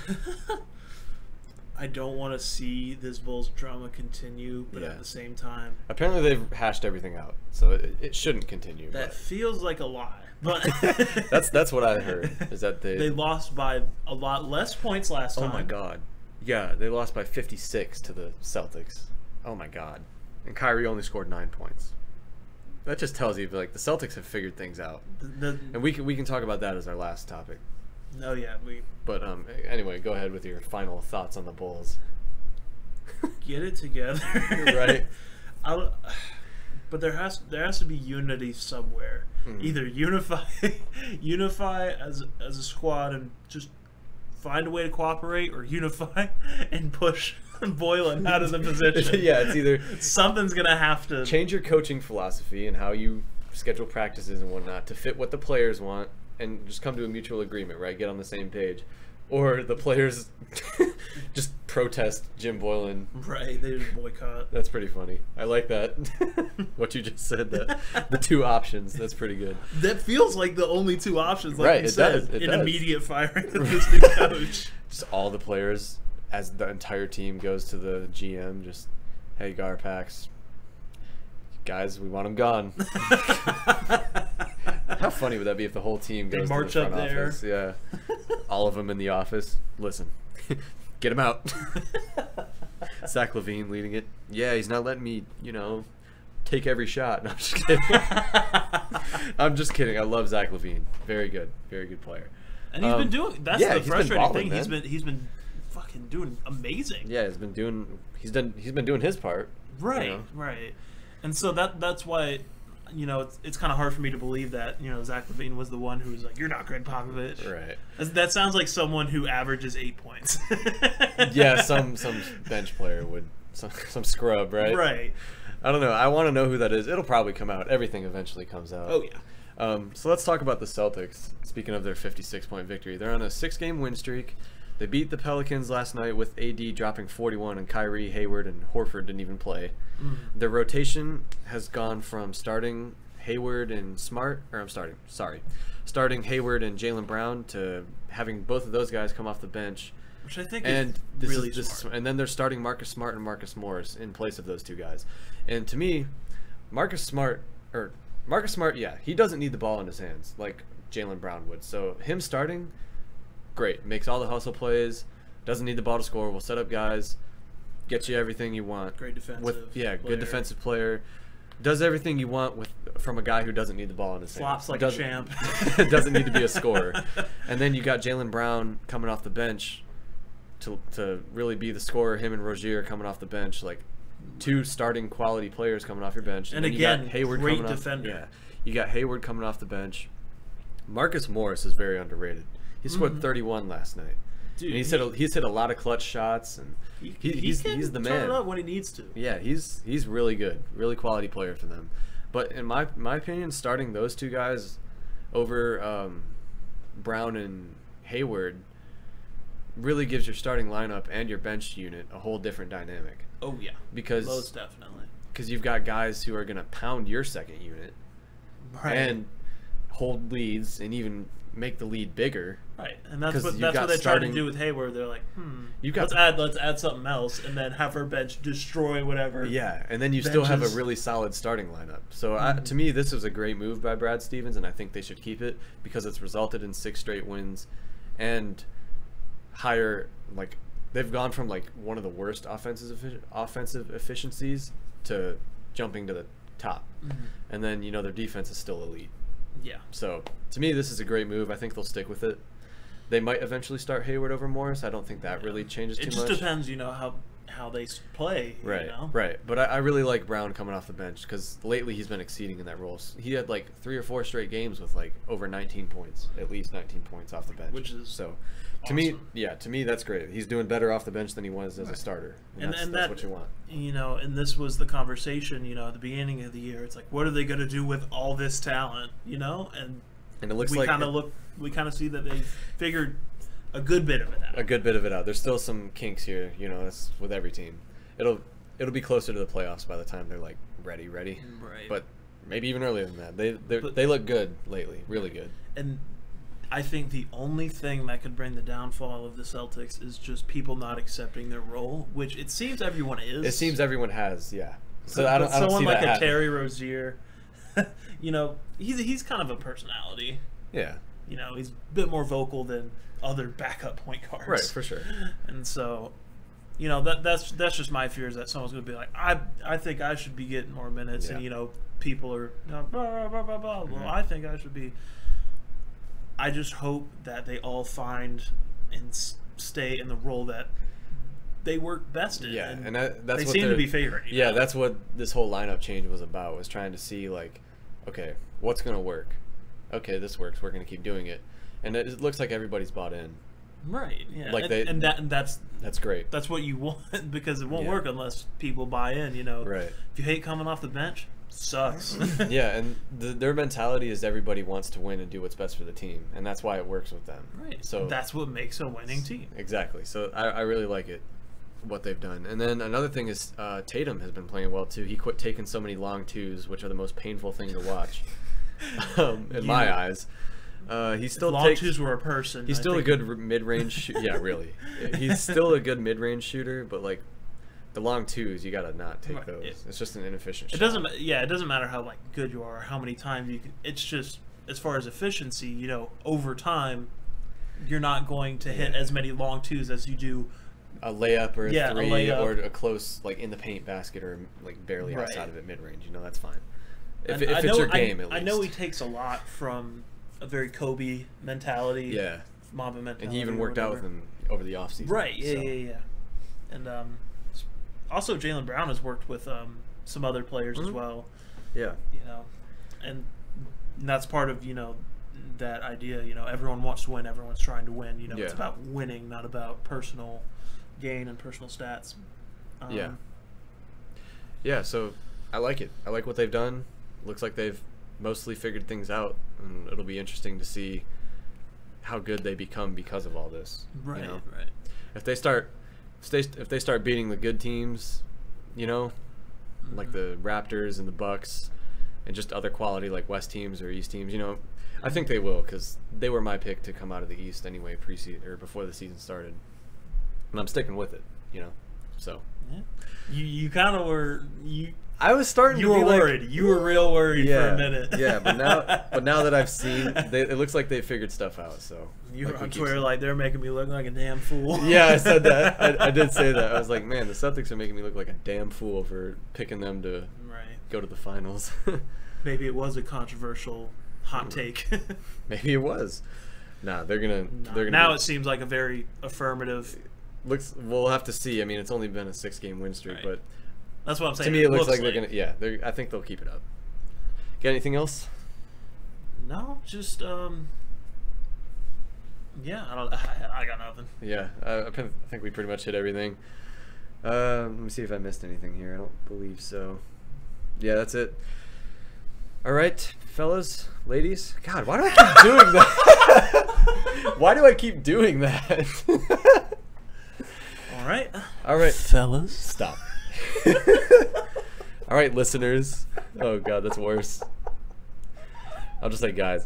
I don't want to see this Bulls drama continue, but at the same time, apparently they've hashed everything out, so it shouldn't continue. That feels like a lie. But that's what I heard, is that they lost by a lot less points last time. Oh my god. Yeah, they lost by 56 to the Celtics. Oh my god. And Kyrie only scored 9 points. That just tells you, like, the Celtics have figured things out. And we can talk about that as our last topic. Oh yeah, But anyway, go ahead with your final thoughts on the Bulls. Get it together. Right. But there has to be unity somewhere. Mm-hmm. Either unify as a squad and just find a way to cooperate, or unify and push Boylan out of the position. Yeah, it's either something's gonna have to change your coaching philosophy and how you schedule practices and whatnot to fit what the players want, and just come to a mutual agreement, right? Get on the same page. Or the players just protest Jim Boylan. Right, they just boycott. That's pretty funny. I like that. What you just said, the two options. That's pretty good. That feels like the only two options, like right, you said. It does. Immediate firing of this new coach. Just all the players, as the entire team goes to the GM, just, hey, Garpax, guys, we want him gone. How funny would that be if the whole team goes to the front office? Yeah. All of them in the office. Listen, get him out. Zach LaVine leading it. Yeah, he's not letting me, take every shot. No, I'm just kidding. I'm just kidding. I love Zach LaVine. Very good player. And he's been doing. That's the frustrating thing. Man. He's been fucking doing amazing. Yeah, he's been doing his part. Right, right. And so that's why, it's kind of hard for me to believe that, Zach LaVine was the one who was like, you're not Greg Popovich. Right. That sounds like someone who averages 8 points. Yeah, some bench player would, some scrub, right? Right. I don't know. I want to know who that is. It'll probably come out. Everything eventually comes out. Oh, yeah. So let's talk about the Celtics. Speaking of their 56-point victory, they're on a 6-game win streak. They beat the Pelicans last night with AD dropping 41, and Kyrie, Hayward, and Horford didn't even play. Their rotation has gone from starting Hayward and starting Hayward and Jaylen Brown to having both of those guys come off the bench. Which I think is really smart. And then they're starting Marcus Smart and Marcus Morris in place of those two guys. And to me, Marcus Smart, yeah, he doesn't need the ball in his hands like Jaylen Brown would. So him starting, great. Makes all the hustle plays. Doesn't need the ball to score. Will set up guys. Gets you everything you want. Great defensive player. Good defensive player. Does everything you want from a guy who doesn't need the ball in his hands. Flops like a champ. Doesn't need to be a scorer. And then you got Jaylen Brown coming off the bench to really be the scorer. Him and Rozier coming off the bench, like two starting quality players coming off your bench. And again, you got Hayward great coming defender. Yeah, you got Hayward coming off the bench. Marcus Morris is very underrated. He scored 31 last night. Dude, and he's hit a lot of clutch shots, and he's the man. Turn it up when he needs to. Yeah, he's really good, really quality player for them. But in my opinion, starting those two guys over Brown and Hayward really gives your starting lineup and your bench unit a whole different dynamic. Oh yeah, most definitely. Because you've got guys who are going to pound your second unit, right, and hold leads and make the lead bigger. Right, and that's what they tried to do with Hayward. They're like, let's add something else, and then have our bench destroy whatever. Yeah, and then you still have a really solid starting lineup. So to me, this was a great move by Brad Stevens, and I think they should keep it because it's resulted in 6 straight wins, and they've gone from one of the worst offensive efficiencies to jumping to the top, and then their defense is still elite. Yeah. So to me, this is a great move. I think they'll stick with it. They might eventually start Hayward over Morris. I don't think that really changes too much. It just depends, how they play. Right. Right. But I really like Brown coming off the bench because lately he's been exceeding in that role. He had 3 or 4 straight games with over 19 points, at least 19 points off the bench. Which is so. Awesome. To me, that's great. He's doing better off the bench than he was as a starter, and that's what you want. And this was the conversation. At the beginning of the year, it's like, what are they going to do with all this talent? And it looks we kind of see that they figured a good bit of it out. A good bit of it out. There's still some kinks here, you know, that's with every team. It'll be closer to the playoffs by the time they're like ready. Right. But maybe even earlier than that. They look good lately, really good. And I think the only thing that could bring the downfall of the Celtics is just people not accepting their role, which it seems everyone is. It seems everyone has, yeah. So But I don't someone see like that a Terry Rozier, you know, he's kind of a personality. Yeah. You know, he's a bit more vocal than other backup point guards. Right, for sure. And so, you know, that's just my fear is that someone's going to be like, I think I should be getting more minutes, Yeah. and you know, people are blah, blah, blah, blah, blah. Well, I think I should be. I just hope that they all find and stay in the role that they work best in. Yeah, and they that's what seem to they're- be favoring. Yeah, that's what this whole lineup change was about, was trying to see, like, okay, what's going to work? Okay, this works. We're going to keep doing it. And it looks like everybody's bought in. right. Yeah, Like and that's great. That's what you want, because it won't Yeah. work unless people buy in. You know, Right. If you hate coming off the bench, sucks. Yeah, and their mentality is everybody wants to win and do what's best for the team, and that's why it works with them. Right. So That's what makes a winning team. exactly. So I really like it, what they've done. And then another thing is Tatum has been playing well too. He quit taking so many long twos, which are the most painful thing to watch in my eyes. He still Long takes. twos were a person. He's I still a think- good mid-range. Yeah, really. He's still a good mid-range shooter, but like the long twos, you gotta not take Right. those. It's just an inefficient. It shot. doesn't. Yeah, it doesn't matter how like good you are, or how many times you can. It's just as far as efficiency. You know, over time, you're not going to hit as many long twos as you do. A layup or a Yeah, a three layup. or a close, like in the paint basket or like barely Right. outside of it mid-range. You know, that's fine. If And I it's know- your game, at least. I know he takes a lot from a very Kobe mentality. Yeah, Mamba mentality. and he even or worked out with whatever. him over the offseason. Right. Yeah. so. Yeah. And also Jaylen Brown has worked with some other players as Mhm. well. Yeah. You know, and that's part of that idea. You know, everyone wants to win. Everyone's trying to win. You know, it's Yeah. about winning, not about personal gain and personal stats. Yeah. Yeah, so I like it. I like what they've done. Looks like they've mostly figured things out, and it'll be interesting to see how good they become because of all this. Right. You know? Right. If they start beating the good teams, you know, like the Raptors and the Bucks, and just other quality like West teams or East teams, you know, I think they will, because they were my pick to come out of the East anyway, preseason or before the season started, and I'm sticking with it, you know. So Yeah. You kind of were I was starting you to were be like, worried. You were real worried yeah, for a minute. yeah, but now that I've seen, it looks like they figured stuff out. So You were like we on keep Twitter saying. like they're making me look like a damn fool. Yeah, I said that. I did say that. I was like, man, the Celtics are making me look like a damn fool for picking them to Right. go to the finals. Maybe it was a controversial hot take. Maybe it was. Nah, they're gonna. Now it seems like a very affirmative. looks. We'll have to see. I mean, it's only been a 6-game win streak, Right. but That's what I'm saying. to me, it looks like they're gonna. Yeah, I think they'll keep it up. Got anything else? No, just yeah. I got nothing. Yeah, I think we pretty much hit everything. Let me see if I missed anything here. I don't believe so. Yeah, that's it. All right, fellas, ladies. God, why do I keep doing that? Why do I keep doing that? All right. All right, Fellas. stop. All right, listeners. Oh God, that's worse. I'll just say guys.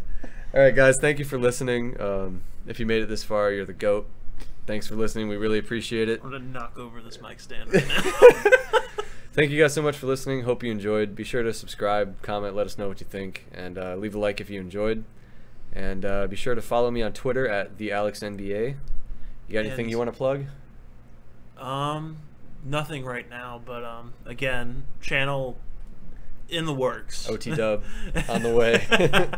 All right, guys, thank you for listening. If you made it this far, you're the GOAT. Thanks for listening. We really appreciate it. I'm gonna knock over this mic stand right now. Thank you guys so much for listening. Hope you enjoyed. Be sure to subscribe, comment, let us know what you think, and leave a like if you enjoyed. And be sure to follow me on Twitter at @thealexnba. You got anything And- you want to plug? Nothing right now, but again, channel in the works. OT Dub on the way.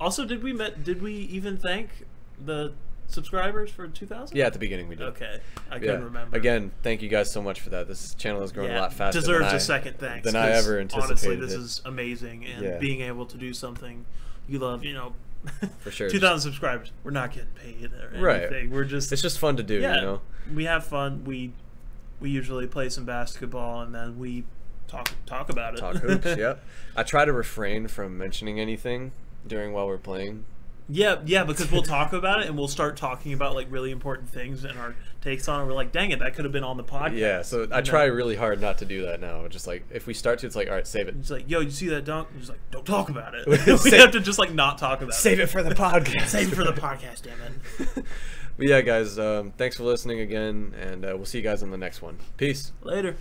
Also, did we even thank the subscribers for 2,000? Yeah, at the beginning we did. Okay, I Yeah. couldn't remember. Again, thank you guys so much for that. This channel has grown a lot faster deserves than a second thanks than I 'cause ever anticipated. Honestly, this it. is amazing, and Yeah. being able to do something you love, For sure. 2,000 subscribers. We're not getting paid or anything. Right. We're just It's just fun to do, yeah. you know. We have fun. We usually play some basketball, and then we talk about it. Talk hoops. Yep. I try to refrain from mentioning anything while we're playing, Yeah, because we'll talk about it and we'll start talking about like really important things and our takes on it. We're like, dang it, that could have been on the podcast. Yeah, so I try really hard not to do that now. Just like if we start to, it's like, all right, save it. It's like, yo, you see that dunk? It's like, don't talk about it. We have to just like not talk about it. Save it for the podcast. Save it for the podcast, damn it. But yeah, guys, thanks for listening again, and we'll see you guys on the next one. Peace. Later.